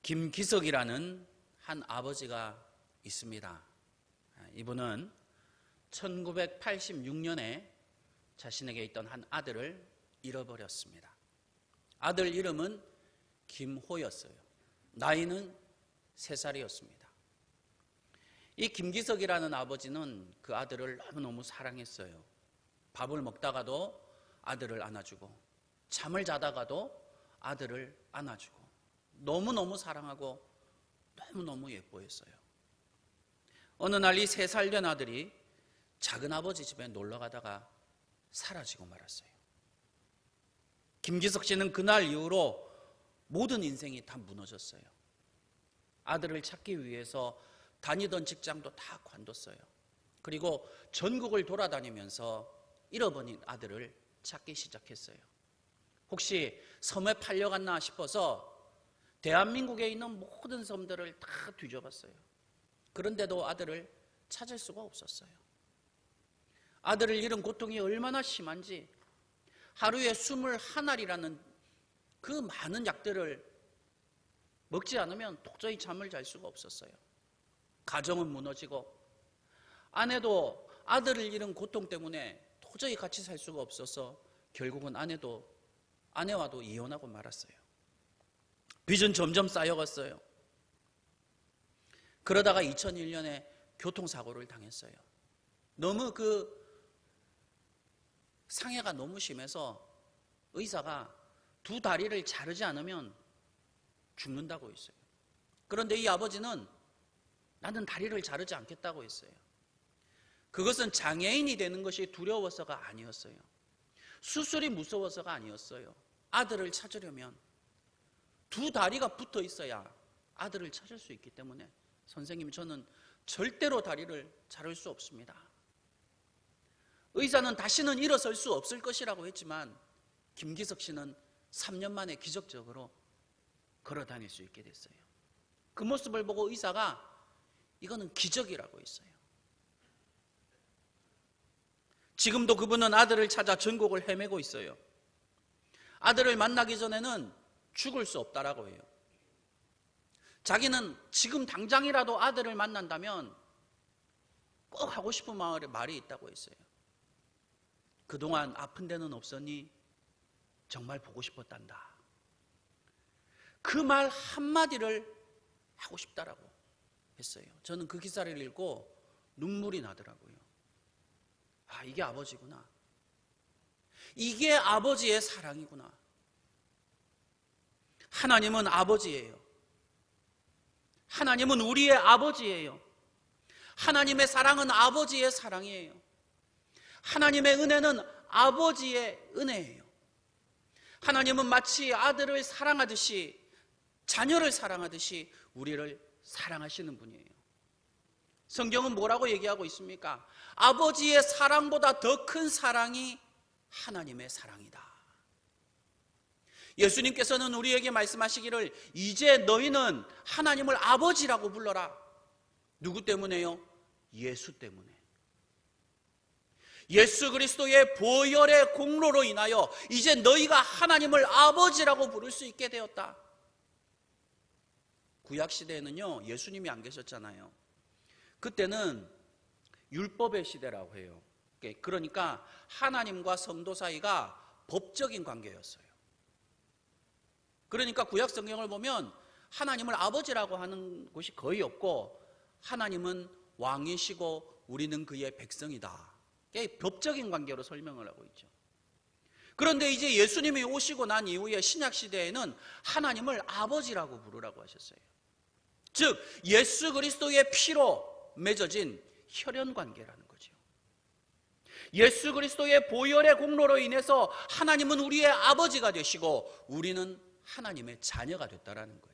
김기석이라는 한 아버지가 있습니다. 이분은 1986년에 자신에게 있던 한 아들을 잃어버렸습니다. 아들 이름은 김호였어요. 나이는 3살이었습니다. 이 김기석이라는 아버지는 그 아들을 너무너무 사랑했어요. 밥을 먹다가도 아들을 안아주고, 잠을 자다가도 아들을 안아주고, 너무너무 사랑하고 너무너무 예뻐했어요. 어느 날 이 3살 된 아들이 작은아버지 집에 놀러 가다가 사라지고 말았어요. 김기석 씨는 그날 이후로 모든 인생이 다 무너졌어요. 아들을 찾기 위해서 다니던 직장도 다 관뒀어요. 그리고 전국을 돌아다니면서 잃어버린 아들을 찾기 시작했어요. 혹시 섬에 팔려갔나 싶어서 대한민국에 있는 모든 섬들을 다 뒤져봤어요. 그런데도 아들을 찾을 수가 없었어요. 아들을 잃은 고통이 얼마나 심한지 하루에 21알이라는 그 많은 약들을 먹지 않으면 도저히 잠을 잘 수가 없었어요. 가정은 무너지고 아내도 아들을 잃은 고통 때문에 도저히 같이 살 수가 없어서 결국은 아내와도 이혼하고 말았어요. 빚은 점점 쌓여갔어요. 그러다가 2001년에 교통사고를 당했어요. 너무 상해가 너무 심해서 의사가 2 다리를 자르지 않으면 죽는다고 했어요. 그런데 이 아버지는 나는 다리를 자르지 않겠다고 했어요. 그것은 장애인이 되는 것이 두려워서가 아니었어요. 수술이 무서워서가 아니었어요. 아들을 찾으려면 2 다리가 붙어 있어야 아들을 찾을 수 있기 때문에 선생님, 저는 절대로 다리를 자를 수 없습니다. 의사는 다시는 일어설 수 없을 것이라고 했지만 김기석 씨는 3년 만에 기적적으로 걸어 다닐 수 있게 됐어요. 그 모습을 보고 의사가 이거는 기적이라고 했어요. 지금도 그분은 아들을 찾아 전국을 헤매고 있어요. 아들을 만나기 전에는 죽을 수 없다라고 해요. 자기는 지금 당장이라도 아들을 만난다면 꼭 하고 싶은 말이 있다고 했어요. 그동안 아픈 데는 없었니? 정말 보고 싶었단다. 그 말 한마디를 하고 싶다라고 했어요. 저는 그 기사를 읽고 눈물이 나더라고요. 아, 이게 아버지구나. 이게 아버지의 사랑이구나. 하나님은 아버지예요. 하나님은 우리의 아버지예요. 하나님의 사랑은 아버지의 사랑이에요. 하나님의 은혜는 아버지의 은혜예요. 하나님은 마치 아들을 사랑하듯이, 자녀를 사랑하듯이 우리를 사랑하시는 분이에요. 성경은 뭐라고 얘기하고 있습니까? 아버지의 사랑보다 더 큰 사랑이 하나님의 사랑이다. 예수님께서는 우리에게 말씀하시기를 이제 너희는 하나님을 아버지라고 불러라. 누구 때문에요? 예수 때문에. 예수 그리스도의 보혈의 공로로 인하여 이제 너희가 하나님을 아버지라고 부를 수 있게 되었다. 구약시대에는요, 예수님이 안 계셨잖아요. 그때는 율법의 시대라고 해요. 그러니까 하나님과 성도 사이가 법적인 관계였어요. 그러니까 구약 성경을 보면 하나님을 아버지라고 하는 곳이 거의 없고 하나님은 왕이시고 우리는 그의 백성이다. 법적인 관계로 설명을 하고 있죠. 그런데 이제 예수님이 오시고 난 이후에 신약 시대에는 하나님을 아버지라고 부르라고 하셨어요. 즉 예수 그리스도의 피로 맺어진 혈연 관계라는 거죠. 예수 그리스도의 보혈의 공로로 인해서 하나님은 우리의 아버지가 되시고 우리는 하나님의 자녀가 됐다라는 거예요.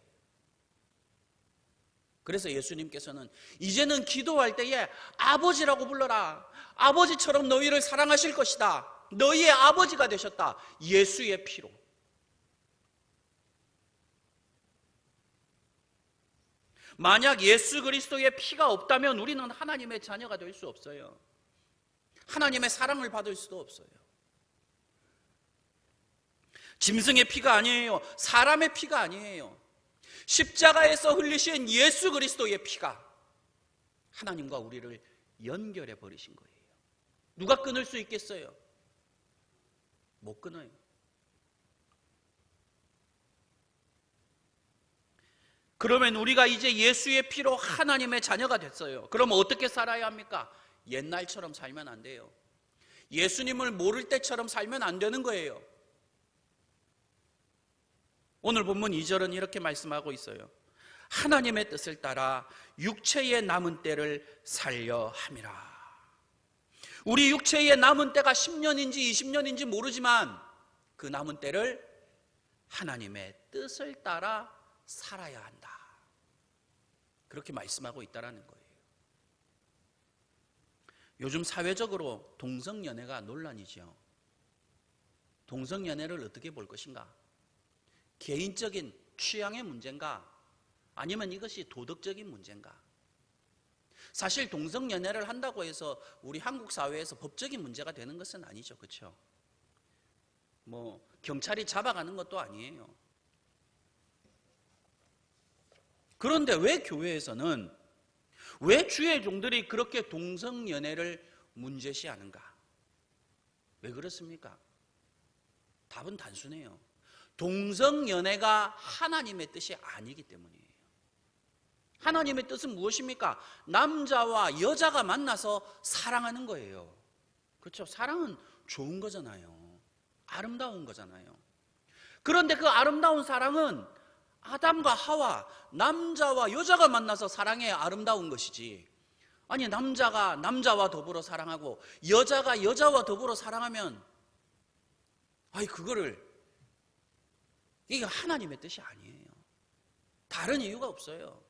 그래서 예수님께서는 이제는 기도할 때에 아버지라고 불러라. 아버지처럼 너희를 사랑하실 것이다. 너희의 아버지가 되셨다. 예수의 피로. 만약 예수 그리스도의 피가 없다면 우리는 하나님의 자녀가 될 수 없어요. 하나님의 사랑을 받을 수도 없어요. 짐승의 피가 아니에요. 사람의 피가 아니에요. 십자가에서 흘리신 예수 그리스도의 피가 하나님과 우리를 연결해 버리신 거예요. 누가 끊을 수 있겠어요? 못 끊어요. 그러면 우리가 이제 예수의 피로 하나님의 자녀가 됐어요. 그럼 어떻게 살아야 합니까? 옛날처럼 살면 안 돼요. 예수님을 모를 때처럼 살면 안 되는 거예요. 오늘 본문 2절은 이렇게 말씀하고 있어요. 하나님의 뜻을 따라 육체의 남은 때를 살려 함이라. 우리 육체의 남은 때가 10년인지 20년인지 모르지만 그 남은 때를 하나님의 뜻을 따라 살아야 한다. 그렇게 말씀하고 있다는 거예요. 요즘 사회적으로 동성연애가 논란이죠. 동성연애를 어떻게 볼 것인가? 개인적인 취향의 문제인가? 아니면 이것이 도덕적인 문제인가? 사실 동성연애를 한다고 해서 우리 한국 사회에서 법적인 문제가 되는 것은 아니죠. 그렇죠? 뭐 경찰이 잡아가는 것도 아니에요. 그런데 왜 교회에서는, 왜 주의 종들이 그렇게 동성연애를 문제시하는가? 왜 그렇습니까? 답은 단순해요. 동성연애가 하나님의 뜻이 아니기 때문이에요. 하나님의 뜻은 무엇입니까? 남자와 여자가 만나서 사랑하는 거예요. 그렇죠? 사랑은 좋은 거잖아요. 아름다운 거잖아요. 그런데 그 아름다운 사랑은 아담과 하와, 남자와 여자가 만나서 사랑해 아름다운 것이지, 아니 남자가 남자와 더불어 사랑하고 여자가 여자와 더불어 사랑하면 이게 하나님의 뜻이 아니에요. 다른 이유가 없어요.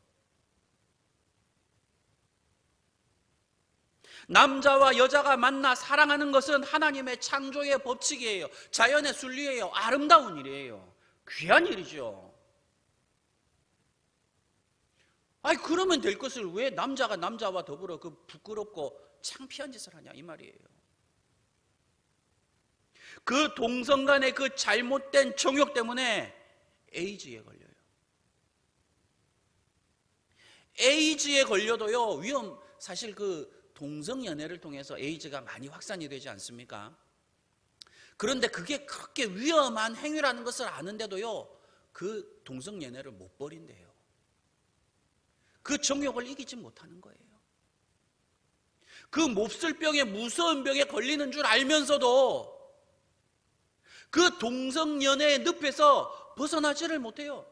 남자와 여자가 만나 사랑하는 것은 하나님의 창조의 법칙이에요. 자연의 순리예요. 아름다운 일이에요. 귀한 일이죠. 그러면 될 것을 왜 남자가 남자와 더불어 그 부끄럽고 창피한 짓을 하냐 이 말이에요. 그 동성 간의 그 잘못된 정욕 때문에 에이즈에 걸려요. 에이즈에 걸려도요, 사실 그 동성연애를 통해서 에이즈가 많이 확산이 되지 않습니까? 그런데 그게 그렇게 위험한 행위라는 것을 아는데도요, 그 동성연애를 못 버린대요. 그 정욕을 이기지 못하는 거예요. 그 몹쓸 병에, 무서운 병에 걸리는 줄 알면서도 그 동성연애의 늪에서 벗어나지를 못해요.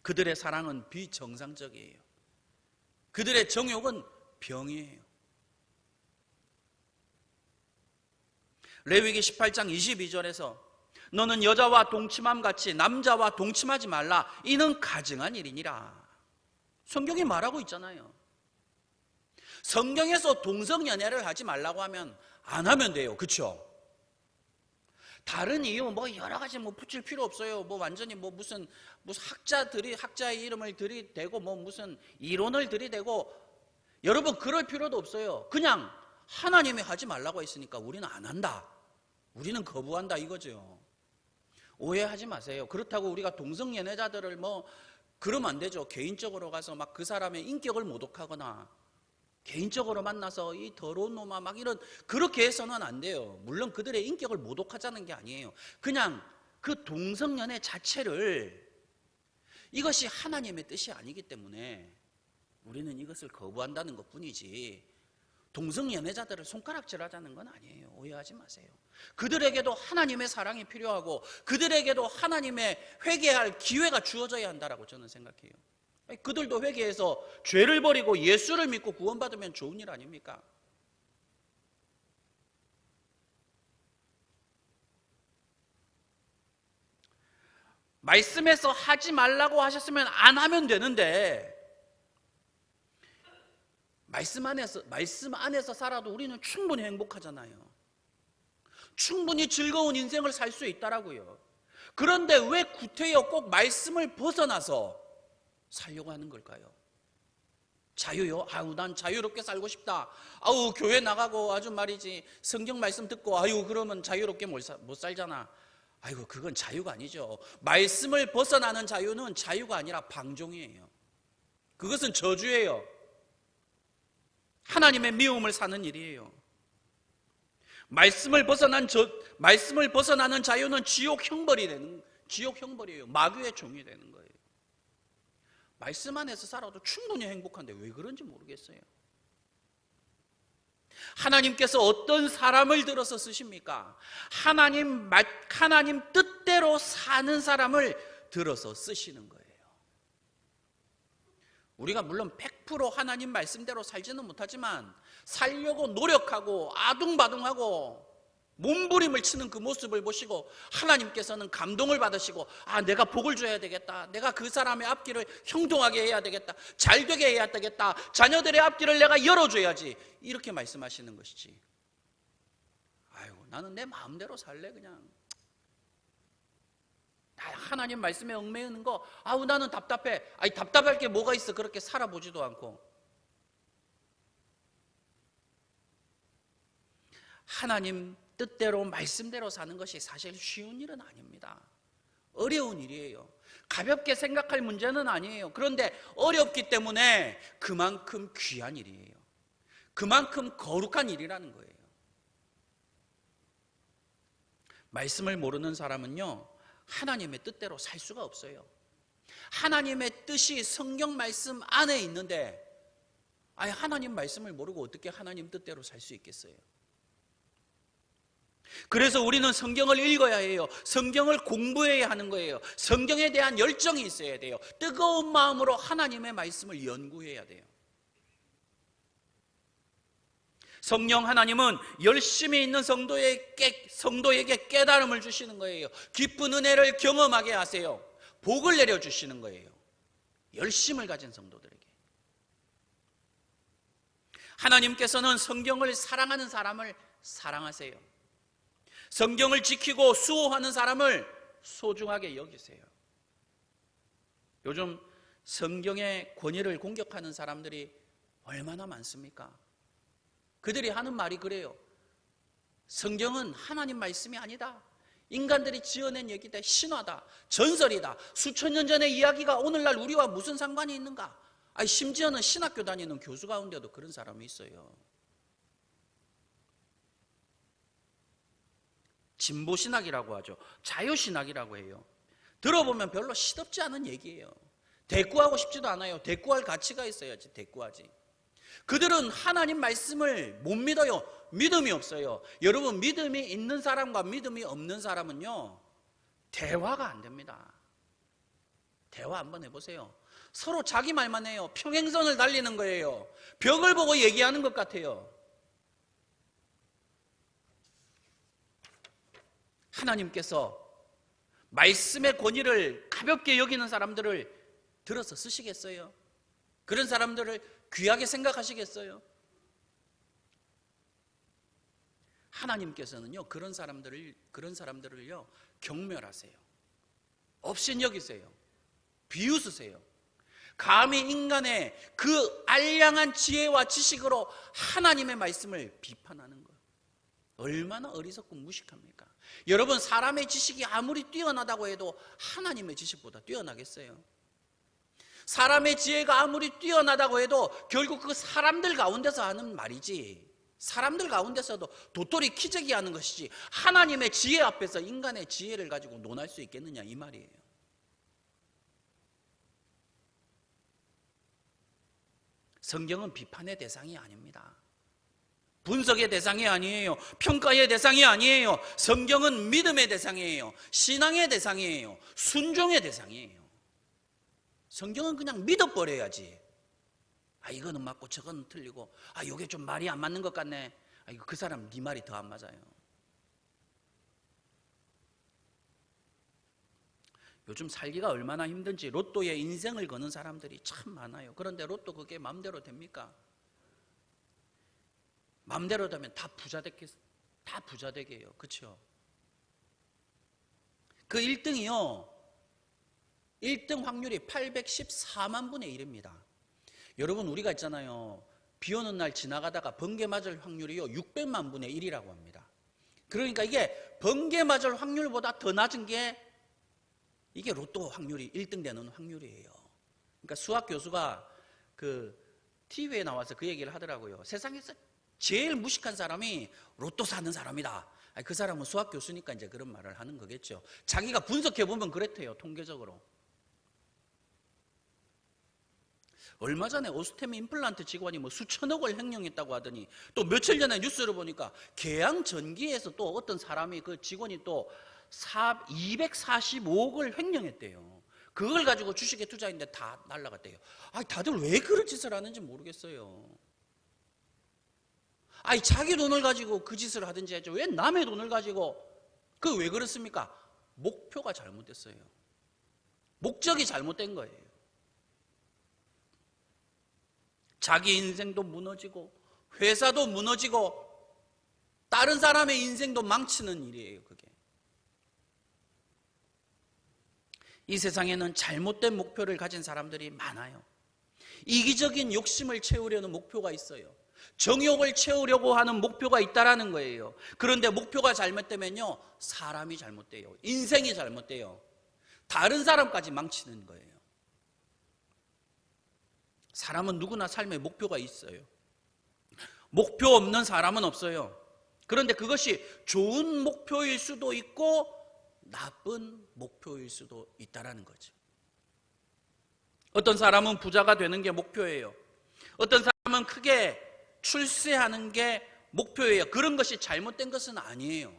그들의 사랑은 비정상적이에요. 그들의 정욕은 병이에요. 레위기 18장 22절에서 너는 여자와 동침함 같이 남자와 동침하지 말라. 이는 가증한 일이니라. 성경이 말하고 있잖아요. 성경에서 동성연애를 하지 말라고 하면 안 하면 돼요. 그렇죠? 다른 이유 여러 가지 붙일 필요 없어요. 완전히 무슨 학자의 이름을 들이대고 무슨 이론을 들이대고, 여러분 그럴 필요도 없어요. 그냥 하나님이 하지 말라고 했으니까 우리는 안 한다. 우리는 거부한다 이거죠. 오해하지 마세요. 그렇다고 우리가 동성연애자들을 그러면 안 되죠. 개인적으로 가서 그 사람의 인격을 모독하거나 개인적으로 만나서 이 더러운 놈아 그렇게 해서는 안 돼요. 물론 그들의 인격을 모독하자는 게 아니에요. 그냥 그 동성연애 자체를, 이것이 하나님의 뜻이 아니기 때문에 우리는 이것을 거부한다는 것 뿐이지, 동성연애자들을 손가락질하자는 건 아니에요. 오해하지 마세요. 그들에게도 하나님의 사랑이 필요하고 그들에게도 하나님의 회개할 기회가 주어져야 한다라고 저는 생각해요. 그들도 회개해서 죄를 버리고 예수를 믿고 구원받으면 좋은 일 아닙니까? 말씀에서 하지 말라고 하셨으면 안 하면 되는데, 말씀 안에서 살아도 우리는 충분히 행복하잖아요. 충분히 즐거운 인생을 살 수 있다라고요. 그런데 왜 구태여 꼭 말씀을 벗어나서 살려고 하는 걸까요? 자유요? 난 자유롭게 살고 싶다. 교회 나가고 아주 말이지 성경 말씀 듣고 그러면 자유롭게 못 살잖아. 아이고, 그건 자유가 아니죠. 말씀을 벗어나는 자유는 자유가 아니라 방종이에요. 그것은 저주예요. 하나님의 미움을 사는 일이에요. 말씀을 벗어나는 자유는 지옥 형벌이에요. 마귀의 종이 되는 거예요. 말씀 안에서 살아도 충분히 행복한데 왜 그런지 모르겠어요. 하나님께서 어떤 사람을 들어서 쓰십니까? 하나님 뜻대로 사는 사람을 들어서 쓰시는 거예요. 우리가 물론 100% 하나님 말씀대로 살지는 못하지만 살려고 노력하고 아둥바둥하고 몸부림을 치는 그 모습을 보시고 하나님께서는 감동을 받으시고, 내가 복을 줘야 되겠다, 내가 그 사람의 앞길을 형통하게 해야 되겠다, 잘 되게 해야 되겠다, 자녀들의 앞길을 내가 열어줘야지, 이렇게 말씀하시는 것이지. 아이고, 나는 내 마음대로 살래. 그냥 하나님 말씀에 얽매이는 거, 나는 답답해. 답답할 게 뭐가 있어. 그렇게 살아보지도 않고. 하나님 뜻대로 말씀대로 사는 것이 사실 쉬운 일은 아닙니다. 어려운 일이에요. 가볍게 생각할 문제는 아니에요. 그런데 어렵기 때문에 그만큼 귀한 일이에요. 그만큼 거룩한 일이라는 거예요. 말씀을 모르는 사람은요, 하나님의 뜻대로 살 수가 없어요. 하나님의 뜻이 성경 말씀 안에 있는데, 하나님 말씀을 모르고 어떻게 하나님 뜻대로 살 수 있겠어요? 그래서 우리는 성경을 읽어야 해요. 성경을 공부해야 하는 거예요. 성경에 대한 열정이 있어야 돼요. 뜨거운 마음으로 하나님의 말씀을 연구해야 돼요. 성령 하나님은 열심히 있는 성도에게 깨달음을 주시는 거예요. 깊은 은혜를 경험하게 하세요. 복을 내려주시는 거예요. 열심을 가진 성도들에게. 하나님께서는 성경을 사랑하는 사람을 사랑하세요. 성경을 지키고 수호하는 사람을 소중하게 여기세요. 요즘 성경의 권위를 공격하는 사람들이 얼마나 많습니까? 그들이 하는 말이 그래요. 성경은 하나님 말씀이 아니다. 인간들이 지어낸 얘기다. 신화다. 전설이다. 수천 년 전의 이야기가 오늘날 우리와 무슨 상관이 있는가? 심지어는 신학교 다니는 교수 가운데도 그런 사람이 있어요. 진보신학이라고 하죠. 자유신학이라고 해요. 들어보면 별로 시덥지 않은 얘기예요. 대꾸하고 싶지도 않아요. 대꾸할 가치가 있어야지 대꾸하지. 그들은 하나님 말씀을 못 믿어요. 믿음이 없어요. 여러분, 믿음이 있는 사람과 믿음이 없는 사람은요, 대화가 안 됩니다. 대화 한번 해보세요. 서로 자기 말만 해요. 평행선을 달리는 거예요. 벽을 보고 얘기하는 것 같아요. 하나님께서 말씀의 권위를 가볍게 여기는 사람들을 들어서 쓰시겠어요? 그런 사람들을 귀하게 생각하시겠어요? 하나님께서는요, 그런 사람들을요, 경멸하세요. 업신여기세요. 비웃으세요. 감히 인간의 그 알량한 지혜와 지식으로 하나님의 말씀을 비판하는 것, 얼마나 어리석고 무식합니까? 여러분, 사람의 지식이 아무리 뛰어나다고 해도 하나님의 지식보다 뛰어나겠어요? 사람의 지혜가 아무리 뛰어나다고 해도 결국 그 사람들 가운데서 하는 말이지, 사람들 가운데서도 도토리 키재기 하는 것이지, 하나님의 지혜 앞에서 인간의 지혜를 가지고 논할 수 있겠느냐, 이 말이에요. 성경은 비판의 대상이 아닙니다. 분석의 대상이 아니에요. 평가의 대상이 아니에요. 성경은 믿음의 대상이에요. 신앙의 대상이에요. 순종의 대상이에요. 성경은 그냥 믿어버려야지. 이거는 맞고 저거는 틀리고, 이게 좀 말이 안 맞는 것 같네. 그 사람 네 말이 더 안 맞아요. 요즘 살기가 얼마나 힘든지 로또에 인생을 거는 사람들이 참 많아요. 그런데 로또 그게 마음대로 됩니까? 마음대로 되면 다 부자 되게 해요. 그렇죠? 그 1등이요, 1등 확률이 814만 분의 1입니다. 여러분, 우리가 있잖아요, 비 오는 날 지나가다가 번개 맞을 확률이요 600만 분의 1이라고 합니다. 그러니까 이게 번개 맞을 확률보다 더 낮은 게 이게 로또 확률이 1등 되는 확률이에요. 그러니까 수학 교수가 그 TV에 나와서 그 얘기를 하더라고요. 세상에서 제일 무식한 사람이 로또 사는 사람이다. 아니, 그 사람은 수학 교수니까 이제 그런 말을 하는 거겠죠. 자기가 분석해 보면 그랬대요, 통계적으로. 얼마 전에 오스템 임플란트 직원이 뭐 수천억을 횡령했다고 하더니 또 며칠 전에 뉴스를 보니까 계양 전기에서 또 어떤 사람이 그 직원이 또 245억을 횡령했대요. 그걸 가지고 주식에 투자했는데 다 날라갔대요. 아니, 다들 왜 그런 짓을 하는지 모르겠어요. 아니, 자기 돈을 가지고 그 짓을 하든지 하죠. 왜 남의 돈을 가지고 그 왜 그렇습니까? 목표가 잘못됐어요. 목적이 잘못된 거예요. 자기 인생도 무너지고 회사도 무너지고 다른 사람의 인생도 망치는 일이에요, 그게. 이 세상에는 잘못된 목표를 가진 사람들이 많아요. 이기적인 욕심을 채우려는 목표가 있어요. 정욕을 채우려고 하는 목표가 있다라는 거예요. 그런데 목표가 잘못되면요, 사람이 잘못돼요. 인생이 잘못돼요. 다른 사람까지 망치는 거예요. 사람은 누구나 삶에 목표가 있어요. 목표 없는 사람은 없어요. 그런데 그것이 좋은 목표일 수도 있고 나쁜 목표일 수도 있다라는 거죠. 어떤 사람은 부자가 되는 게 목표예요. 어떤 사람은 크게 출세하는 게 목표예요. 그런 것이 잘못된 것은 아니에요.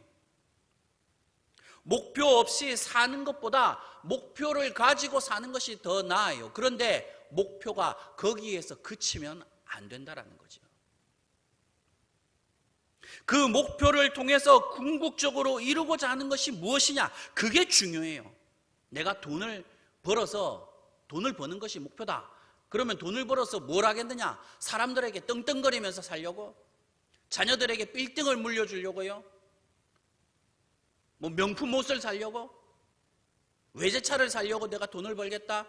목표 없이 사는 것보다 목표를 가지고 사는 것이 더 나아요. 그런데 목표가 거기에서 그치면 안 된다는 거죠. 그 목표를 통해서 궁극적으로 이루고자 하는 것이 무엇이냐? 그게 중요해요. 내가 돈을 벌어서 돈을 버는 것이 목표다. 그러면 돈을 벌어서 뭘 하겠느냐? 사람들에게 떵떵거리면서 살려고? 자녀들에게 빌딩을 물려주려고요? 뭐 명품 옷을 사려고? 외제차를 사려고 내가 돈을 벌겠다?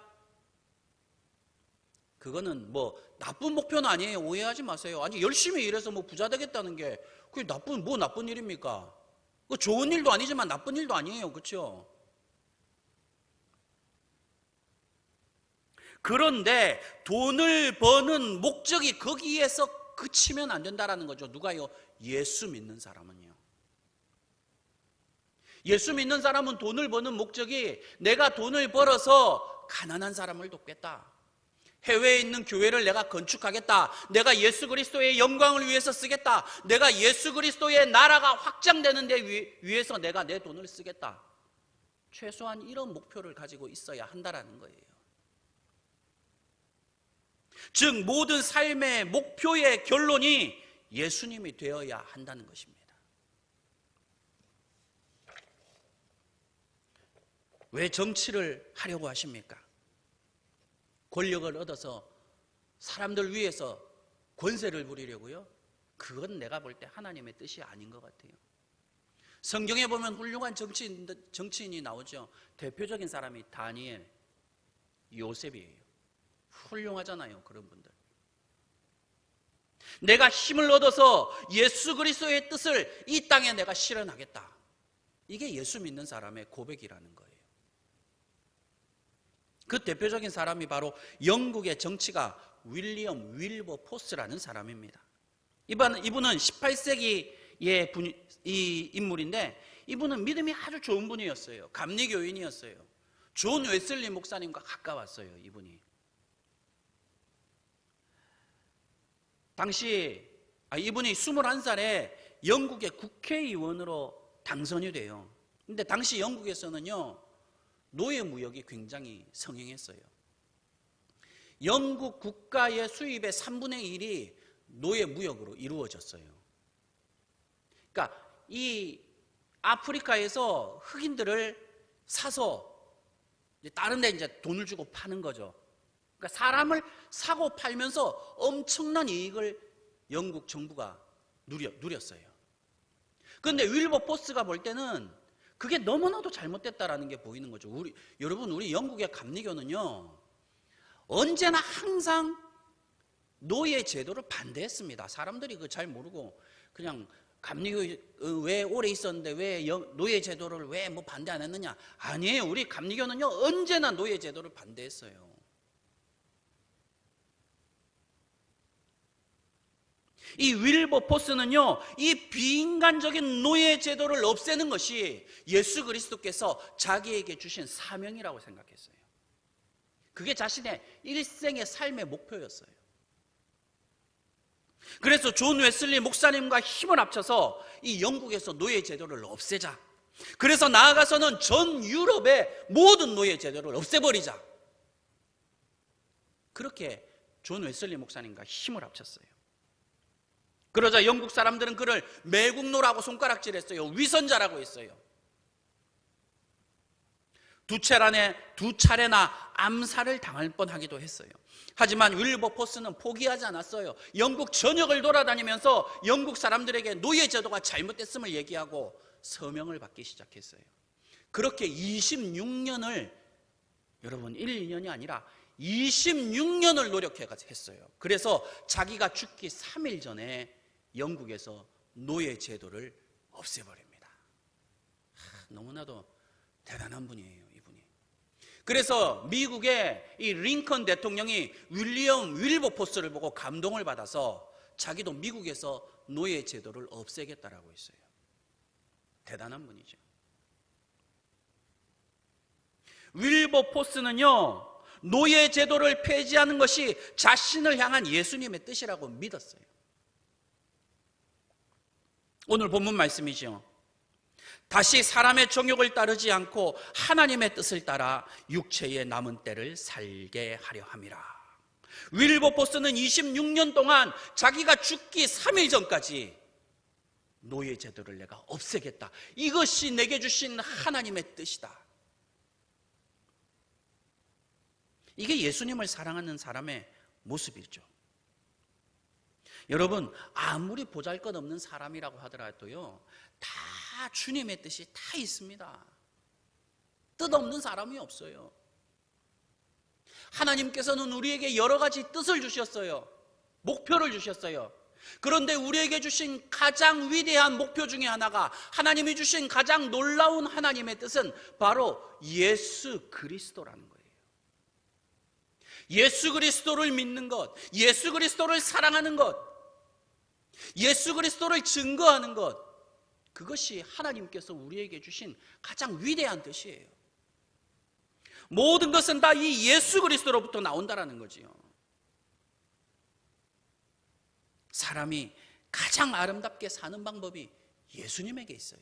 그거는 뭐 나쁜 목표는 아니에요. 오해하지 마세요. 아니, 열심히 일해서 뭐 부자 되겠다는 게 그게 나쁜 일입니까? 그 좋은 일도 아니지만 나쁜 일도 아니에요. 그렇죠? 그런데 돈을 버는 목적이 거기에서 그치면 안 된다라는 거죠. 누가요? 예수 믿는 사람은요. 예수 믿는 사람은 돈을 버는 목적이 내가 돈을 벌어서 가난한 사람을 돕겠다. 해외에 있는 교회를 내가 건축하겠다. 내가 예수 그리스도의 영광을 위해서 쓰겠다. 내가 예수 그리스도의 나라가 확장되는 데 위해서 내가 내 돈을 쓰겠다. 최소한 이런 목표를 가지고 있어야 한다라는 거예요. 즉 모든 삶의 목표의 결론이 예수님이 되어야 한다는 것입니다. 왜 정치를 하려고 하십니까? 권력을 얻어서 사람들 위해서 권세를 부리려고요? 그건 내가 볼 때 하나님의 뜻이 아닌 것 같아요. 성경에 보면 훌륭한 정치인이 나오죠. 대표적인 사람이 다니엘, 요셉이에요. 훌륭하잖아요, 그런 분들. 내가 힘을 얻어서 예수 그리스도의 뜻을 이 땅에 내가 실현하겠다. 이게 예수 믿는 사람의 고백이라는 거예요. 그 대표적인 사람이 바로 영국의 정치가 윌리엄 윌버포스라는 사람입니다. 이분은 18세기의 이 인물인데 이분은 믿음이 아주 좋은 분이었어요. 감리교인이었어요. 존 웨슬리 목사님과 가까웠어요, 이분이. 당시 이분이 21살에 영국의 국회의원으로 당선이 돼요. 근데 당시 영국에서는요, 노예 무역이 굉장히 성행했어요. 영국 국가의 수입의 3분의 1이 노예 무역으로 이루어졌어요. 그러니까 이 아프리카에서 흑인들을 사서 다른 데 이제 돈을 주고 파는 거죠. 그러니까 사람을 사고 팔면서 엄청난 이익을 영국 정부가 누렸어요. 그런데 윌버포스가 볼 때는 그게 너무나도 잘못됐다라는 게 보이는 거죠. 여러분, 우리 영국의 감리교는요, 언제나 항상 노예 제도를 반대했습니다. 사람들이 그거 잘 모르고 그냥 감리교 왜 오래 있었는데 왜 노예 제도를 왜 뭐 반대 안 했느냐? 아니에요. 우리 감리교는요 언제나 노예 제도를 반대했어요. 이 윌버포스는요 이 비인간적인 노예 제도를 없애는 것이 예수 그리스도께서 자기에게 주신 사명이라고 생각했어요. 그게 자신의 일생의 삶의 목표였어요. 그래서 존 웨슬리 목사님과 힘을 합쳐서 이 영국에서 노예 제도를 없애자. 그래서 나아가서는 전 유럽의 모든 노예 제도를 없애버리자. 그렇게 존 웨슬리 목사님과 힘을 합쳤어요. 그러자 영국 사람들은 그를 매국노라고 손가락질했어요. 위선자라고 했어요. 두 차례나 암살을 당할 뻔하기도 했어요. 하지만 윌버포스는 포기하지 않았어요. 영국 전역을 돌아다니면서 영국 사람들에게 노예 제도가 잘못됐음을 얘기하고 서명을 받기 시작했어요. 그렇게 26년을 여러분 1, 2년이 아니라 26년을 노력했어요. 그래서 자기가 죽기 3일 전에 영국에서 노예 제도를 없애버립니다. 너무나도 대단한 분이에요, 이분이. 그래서 미국의 이 링컨 대통령이 윌리엄 윌버포스를 보고 감동을 받아서 자기도 미국에서 노예 제도를 없애겠다라고 했어요. 대단한 분이죠. 윌버포스는요 노예 제도를 폐지하는 것이 자신을 향한 예수님의 뜻이라고 믿었어요. 오늘 본문 말씀이죠. 다시 사람의 정욕을 따르지 않고 하나님의 뜻을 따라 육체의 남은 때를 살게 하려 함이라. 윌버포스는 26년 동안 자기가 죽기 3일 전까지 노예 제도를 내가 없애겠다. 이것이 내게 주신 하나님의 뜻이다. 이게 예수님을 사랑하는 사람의 모습이죠. 여러분 아무리 보잘것없는 사람이라고 하더라도요 다 주님의 뜻이 다 있습니다. 뜻없는 사람이 없어요. 하나님께서는 우리에게 여러 가지 뜻을 주셨어요. 목표를 주셨어요. 그런데 우리에게 주신 가장 위대한 목표 중에 하나가, 하나님이 주신 가장 놀라운 하나님의 뜻은 바로 예수 그리스도라는 거예요. 예수 그리스도를 믿는 것, 예수 그리스도를 사랑하는 것, 예수 그리스도를 증거하는 것, 그것이 하나님께서 우리에게 주신 가장 위대한 뜻이에요. 모든 것은 다 이 예수 그리스도로부터 나온다라는 거지요. 사람이 가장 아름답게 사는 방법이 예수님에게 있어요.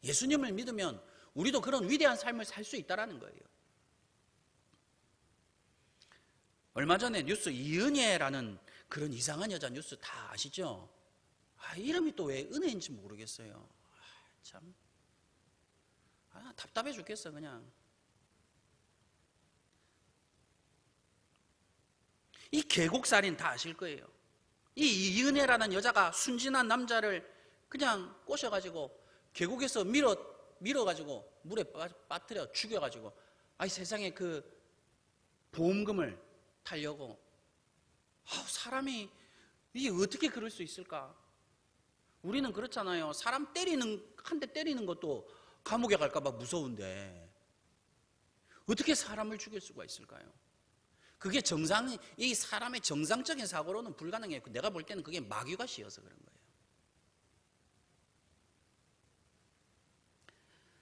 예수님을 믿으면 우리도 그런 위대한 삶을 살 수 있다는 거예요. 얼마 전에 뉴스 이은혜라는 그런 이상한 여자 뉴스 다 아시죠? 이름이 또 왜 은혜인지 모르겠어요. 참 답답해 죽겠어 그냥. 이 계곡살인 다 아실 거예요. 이 이은혜라는 여자가 순진한 남자를 그냥 꼬셔가지고 계곡에서 밀어가지고 물에 빠뜨려 죽여가지고 세상에 그 보험금을 타려고. 사람이 이게 어떻게 그럴 수 있을까? 우리는 그렇잖아요. 사람 한 대 때리는 것도 감옥에 갈까 봐 무서운데 어떻게 사람을 죽일 수가 있을까요? 그게 이 사람의 정상적인 사고로는 불가능해요. 내가 볼 때는 그게 마귀가 씌어서 그런 거예요.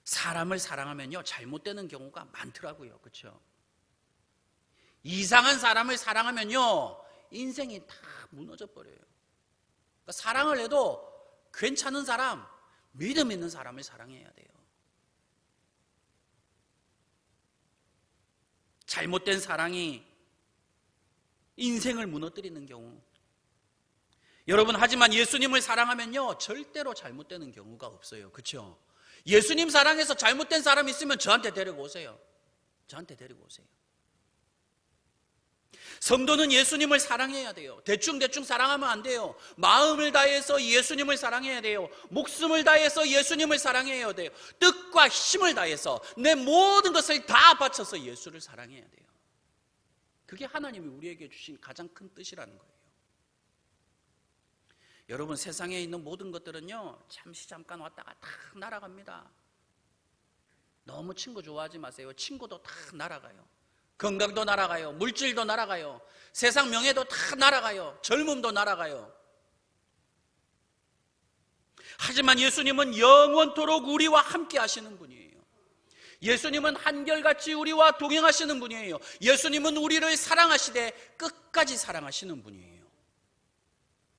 사람을 사랑하면요 잘못되는 경우가 많더라고요. 그렇죠? 이상한 사람을 사랑하면요 인생이 다 무너져 버려요. 그러니까 사랑을 해도 괜찮은 사람, 믿음 있는 사람을 사랑해야 돼요. 잘못된 사랑이 인생을 무너뜨리는 경우. 여러분, 하지만 예수님을 사랑하면요 절대로 잘못되는 경우가 없어요. 그렇죠? 예수님 사랑해서 잘못된 사람 있으면 저한테 데리고 오세요. 저한테 데리고 오세요. 성도는 예수님을 사랑해야 돼요. 대충 사랑하면 안 돼요. 마음을 다해서 예수님을 사랑해야 돼요. 목숨을 다해서 예수님을 사랑해야 돼요. 뜻과 힘을 다해서 내 모든 것을 다 바쳐서 예수를 사랑해야 돼요. 그게 하나님이 우리에게 주신 가장 큰 뜻이라는 거예요. 여러분, 세상에 있는 모든 것들은요, 잠깐 왔다가 다 날아갑니다. 너무 친구 좋아하지 마세요. 친구도 다 날아가요. 건강도 날아가요. 물질도 날아가요. 세상 명예도 다 날아가요. 젊음도 날아가요. 하지만 예수님은 영원토록 우리와 함께 하시는 분이에요. 예수님은 한결같이 우리와 동행하시는 분이에요. 예수님은 우리를 사랑하시되 끝까지 사랑하시는 분이에요.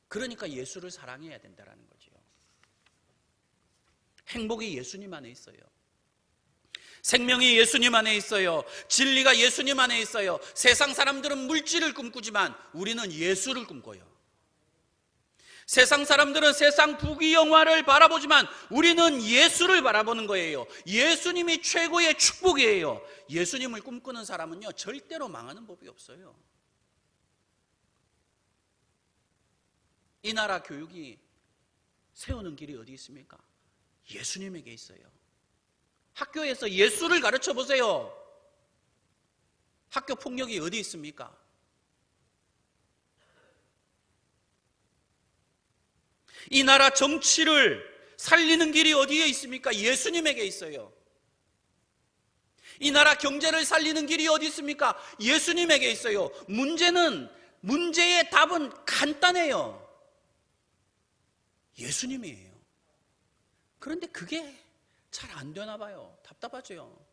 그러니까 예수를 사랑해야 된다는 거죠. 행복이 예수님 안에 있어요. 생명이 예수님 안에 있어요. 진리가 예수님 안에 있어요. 세상 사람들은 물질을 꿈꾸지만 우리는 예수를 꿈꿔요. 세상 사람들은 세상 부귀영화를 바라보지만 우리는 예수를 바라보는 거예요. 예수님이 최고의 축복이에요. 예수님을 꿈꾸는 사람은요, 절대로 망하는 법이 없어요. 이 나라 교육이 세우는 길이 어디 있습니까? 예수님에게 있어요. 학교에서 예수를 가르쳐 보세요. 학교 폭력이 어디 있습니까? 이 나라 정치를 살리는 길이 어디에 있습니까? 예수님에게 있어요. 이 나라 경제를 살리는 길이 어디 있습니까? 예수님에게 있어요. 문제의 답은 간단해요. 예수님이에요. 그런데 그게 잘 안 되나 봐요. 답답하죠.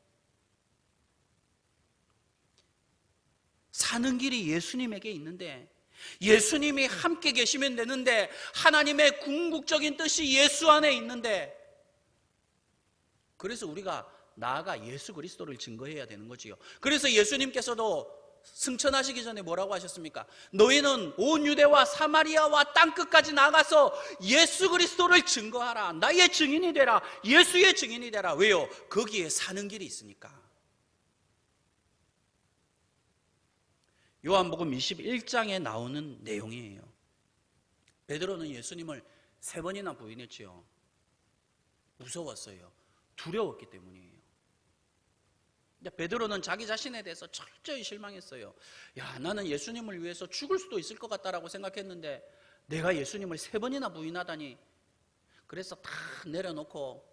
사는 길이 예수님에게 있는데, 예수님이 함께 계시면 되는데, 하나님의 궁극적인 뜻이 예수 안에 있는데, 그래서 우리가 나아가 예수 그리스도를 증거해야 되는 거지요. 그래서 예수님께서도 승천하시기 전에 뭐라고 하셨습니까? 너희는 온 유대와 사마리아와 땅끝까지 나가서 예수 그리스도를 증거하라. 나의 증인이 되라. 예수의 증인이 되라. 왜요? 거기에 사는 길이 있으니까. 요한복음 21장에 나오는 내용이에요. 베드로는 예수님을 3번이나 부인했지요. 무서웠어요. 두려웠기 때문이에요. 베드로는 자기 자신에 대해서 철저히 실망했어요. 나는 예수님을 위해서 죽을 수도 있을 것 같다라고 생각했는데 내가 예수님을 3번이나 부인하다니. 그래서 다 내려놓고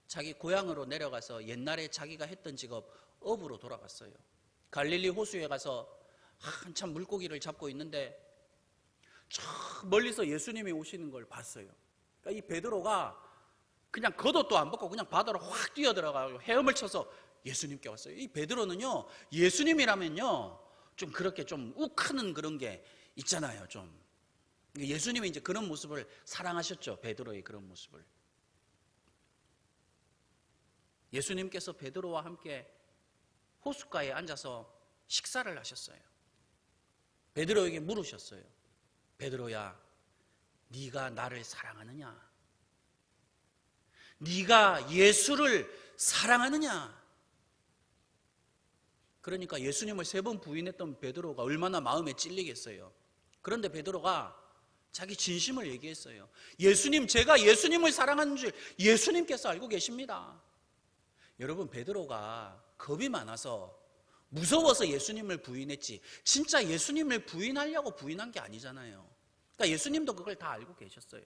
자기 고향으로 내려가서 옛날에 자기가 했던 직업 업으로 돌아갔어요. 갈릴리 호수에 가서 한참 물고기를 잡고 있는데 저 멀리서 예수님이 오시는 걸 봤어요. 그러니까 이 베드로가 그냥 겉옷도 안 벗고 그냥 바다로 확 뛰어들어가고 헤엄을 쳐서 예수님께 왔어요. 이 베드로는요, 예수님이라면요, 좀 그렇게 좀 욱하는 그런 게 있잖아요, 좀. 예수님이 이제 그런 모습을 사랑하셨죠, 베드로의 그런 모습을. 예수님께서 베드로와 함께 호숫가에 앉아서 식사를 하셨어요. 베드로에게 물으셨어요. 베드로야, 네가 나를 사랑하느냐? 네가 예수를 사랑하느냐? 그러니까 예수님을 3번 부인했던 베드로가 얼마나 마음에 찔리겠어요. 그런데 베드로가 자기 진심을 얘기했어요. 예수님, 제가 예수님을 사랑하는 줄 예수님께서 알고 계십니다. 여러분, 베드로가 겁이 많아서 무서워서 예수님을 부인했지, 진짜 예수님을 부인하려고 부인한 게 아니잖아요. 그러니까 예수님도 그걸 다 알고 계셨어요.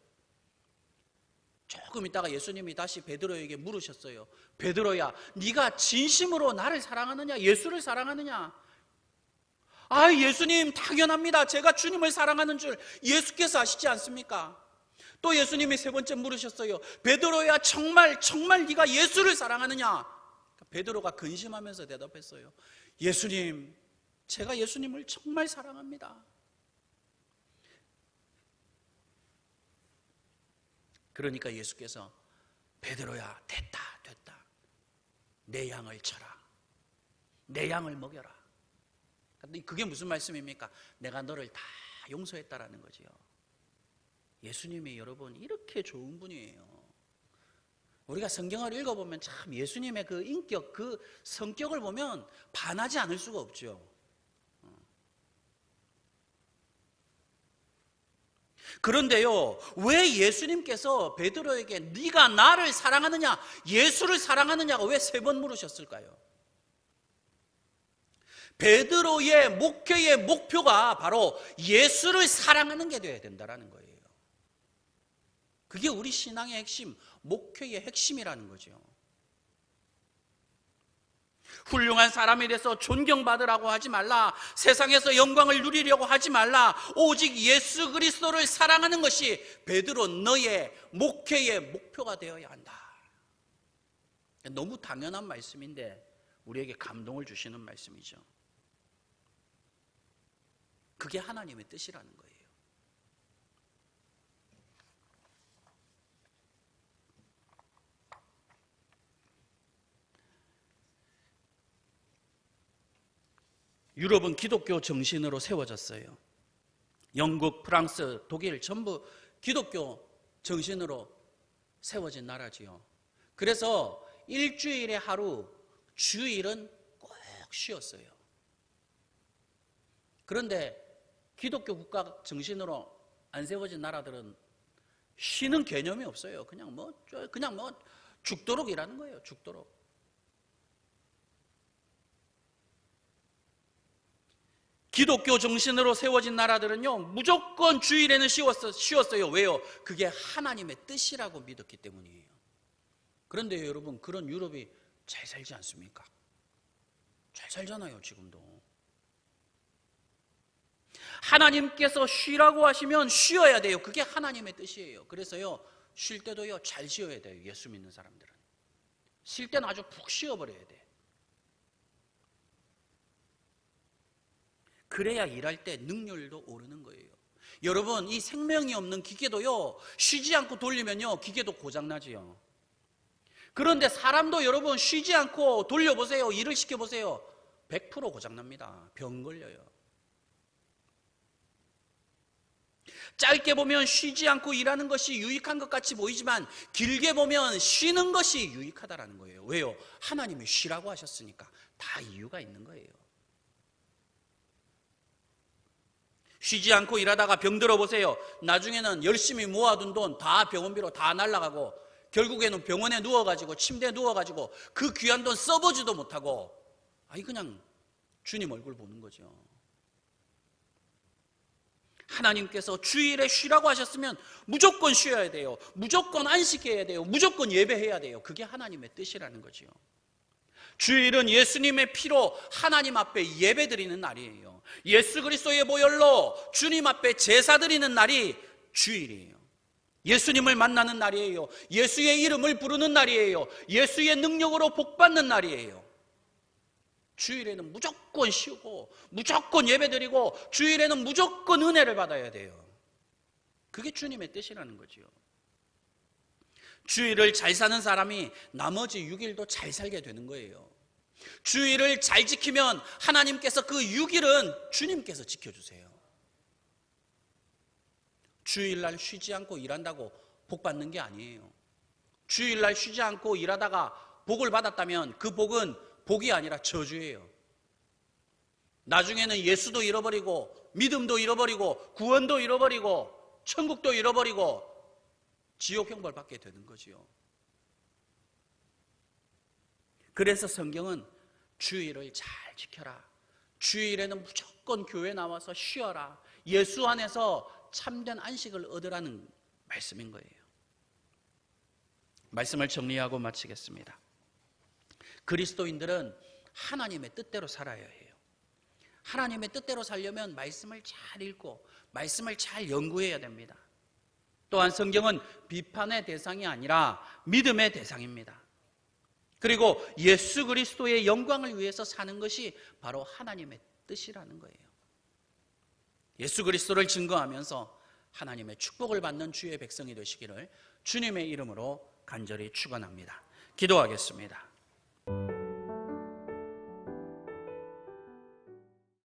조금 있다가 예수님이 다시 베드로에게 물으셨어요. 베드로야, 네가 진심으로 나를 사랑하느냐? 예수를 사랑하느냐? 예수님, 당연합니다. 제가 주님을 사랑하는 줄 예수께서 아시지 않습니까? 또 예수님이 3번째 물으셨어요. 베드로야, 정말 네가 예수를 사랑하느냐? 베드로가 근심하면서 대답했어요. 예수님, 제가 예수님을 정말 사랑합니다. 그러니까 예수께서 베드로야, 됐다. 내 양을 쳐라. 내 양을 먹여라. 그게 무슨 말씀입니까? 내가 너를 다 용서했다라는 거지요. 예수님이 여러분 이렇게 좋은 분이에요. 우리가 성경을 읽어보면 참 예수님의 그 인격, 그 성격을 보면 반하지 않을 수가 없죠. 그런데요, 왜 예수님께서 베드로에게 네가 나를 사랑하느냐, 예수를 사랑하느냐고 왜 3번 물으셨을까요? 베드로의 목회의 목표가 바로 예수를 사랑하는 게 되어야 된다는 거예요. 그게 우리 신앙의 핵심, 목회의 핵심이라는 거죠. 훌륭한 사람에 대해서 존경받으라고 하지 말라. 세상에서 영광을 누리려고 하지 말라. 오직 예수 그리스도를 사랑하는 것이 베드로 너의 목회의 목표가 되어야 한다. 너무 당연한 말씀인데 우리에게 감동을 주시는 말씀이죠. 그게 하나님의 뜻이라는 거예요. 유럽은 기독교 정신으로 세워졌어요. 영국, 프랑스, 독일 전부 기독교 정신으로 세워진 나라지요. 그래서 일주일에 하루, 주일은 꼭 쉬었어요. 그런데 기독교 국가 정신으로 안 세워진 나라들은 쉬는 개념이 없어요. 그냥 뭐 죽도록 일하는 거예요. 죽도록. 기독교 정신으로 세워진 나라들은요, 무조건 주일에는 쉬었어요. 왜요? 그게 하나님의 뜻이라고 믿었기 때문이에요. 그런데 여러분, 그런 유럽이 잘 살지 않습니까? 잘 살잖아요, 지금도. 하나님께서 쉬라고 하시면 쉬어야 돼요. 그게 하나님의 뜻이에요. 그래서요, 쉴 때도요, 잘 쉬어야 돼요. 예수 믿는 사람들은. 쉴 때는 아주 푹 쉬어버려야 돼. 그래야 일할 때 능률도 오르는 거예요. 여러분, 이 생명이 없는 기계도요, 쉬지 않고 돌리면요, 기계도 고장나지요. 그런데 사람도 여러분 쉬지 않고 돌려보세요. 일을 시켜보세요. 100% 고장납니다. 병 걸려요. 짧게 보면 쉬지 않고 일하는 것이 유익한 것 같이 보이지만 길게 보면 쉬는 것이 유익하다라는 거예요. 왜요? 하나님이 쉬라고 하셨으니까 다 이유가 있는 거예요. 쉬지 않고 일하다가 병들어 보세요. 나중에는 열심히 모아둔 돈 다 병원비로 다 날아가고 결국에는 병원에 누워가지고 침대에 누워가지고 그 귀한 돈 써보지도 못하고 그냥 주님 얼굴 보는 거죠. 하나님께서 주일에 쉬라고 하셨으면 무조건 쉬어야 돼요. 무조건 안식해야 돼요. 무조건 예배해야 돼요. 그게 하나님의 뜻이라는 거죠. 주일은 예수님의 피로 하나님 앞에 예배 드리는 날이에요. 예수 그리스도의 보혈로 주님 앞에 제사 드리는 날이 주일이에요. 예수님을 만나는 날이에요. 예수의 이름을 부르는 날이에요. 예수의 능력으로 복받는 날이에요. 주일에는 무조건 쉬고 무조건 예배드리고 주일에는 무조건 은혜를 받아야 돼요. 그게 주님의 뜻이라는 거죠. 주일을 잘 사는 사람이 나머지 6일도 잘 살게 되는 거예요. 주일을 잘 지키면 하나님께서 그 6일은 주님께서 지켜주세요. 주일날 쉬지 않고 일한다고 복 받는 게 아니에요. 주일날 쉬지 않고 일하다가 복을 받았다면 그 복은 복이 아니라 저주예요. 나중에는 예수도 잃어버리고 믿음도 잃어버리고 구원도 잃어버리고 천국도 잃어버리고 지옥 형벌 받게 되는 거지요. 그래서 성경은 주일을 잘 지켜라. 주일에는 무조건 교회 나와서 쉬어라. 예수 안에서 참된 안식을 얻으라는 말씀인 거예요. 말씀을 정리하고 마치겠습니다. 그리스도인들은 하나님의 뜻대로 살아야 해요. 하나님의 뜻대로 살려면 말씀을 잘 읽고 말씀을 잘 연구해야 됩니다. 또한 성경은 비판의 대상이 아니라 믿음의 대상입니다. 그리고 예수 그리스도의 영광을 위해서 사는 것이 바로 하나님의 뜻이라는 거예요. 예수 그리스도를 증거하면서 하나님의 축복을 받는 주의 백성이 되시기를 주님의 이름으로 간절히 축원합니다. 기도하겠습니다.